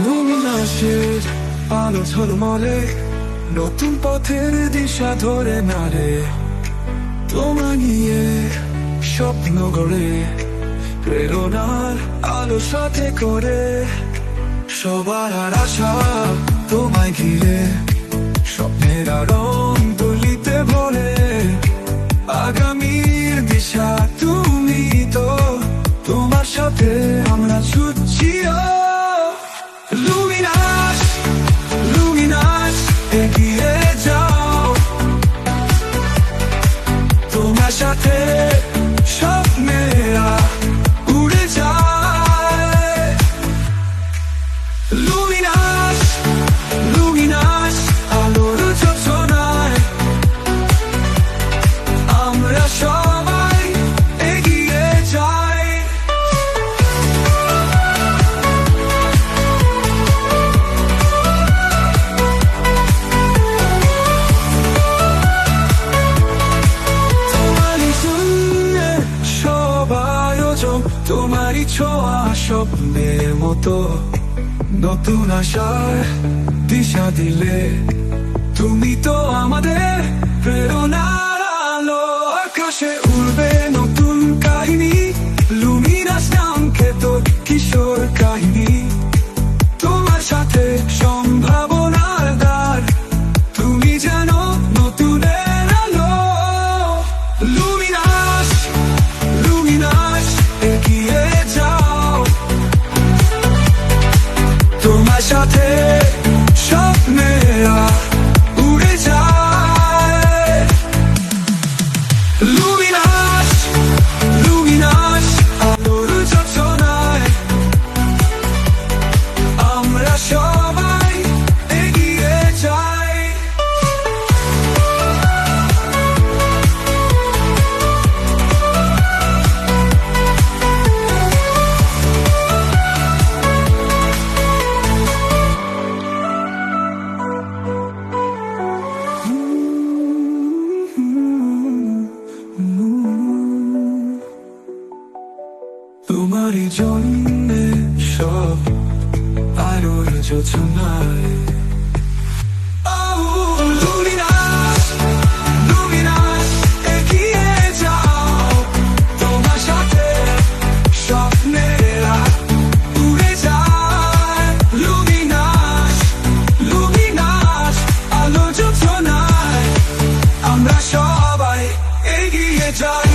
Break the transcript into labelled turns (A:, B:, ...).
A: লুমিনাসের আলো ঝলমলে নতুন পথের দিশা ধরে নারে, তোমায় নিয়ে স্বপ্ন গড়ে প্রেরণার আলো সাথে করে। সবার আশা তোমায় ঘিরে স্বপ্নের রং তুলিতে ভরে। আগামীর দিশা তুমি তো, তোমার সাথে আমরা ছুটছি। লুমিনাস, লুমিনাস এগিয়ে যাও, তোমার সাথে স্বপ্নেরা উড়ে যায়। লুমিনাস, লুমিনাস আলোর যোজনায় আমরা সবাই এগিয়ে যাই। তোমারই শূন্যে সব আয়োজন, তোমারই ছোঁয়া স্বপ্নের মতো। নতুন আশার দিশা দিলে তুমি তো আমাদের প্রেরণার আলো। আকাশে উড়বে নতুন কাহিনী, লুমিনাস নাম খেত কিশোর কাহিনী। তোমার সাথে সম্ভাবনার দ্বার, তুমি জানো নতুনের আলো। লুমিনাস, লুমিনাস এগিয়ে যাও, তোমার সাথে স্বপ্নেরা উড়ে যায়। লুমিনাস, লুমিনাস আলোর যোজনায় আমরা সবাই এগিয়ে যাই। তোমারই জন্যে সব আলোর যোজনায়। লুমিনাস, লুমিনাস এগিয়ে যাও, তোমার সাথে স্বপ্নেরা উড়ে যায়। লুমিনাস, লুমিনাস আলো যোজনায় আমরা সবাই এগিয়ে যাই।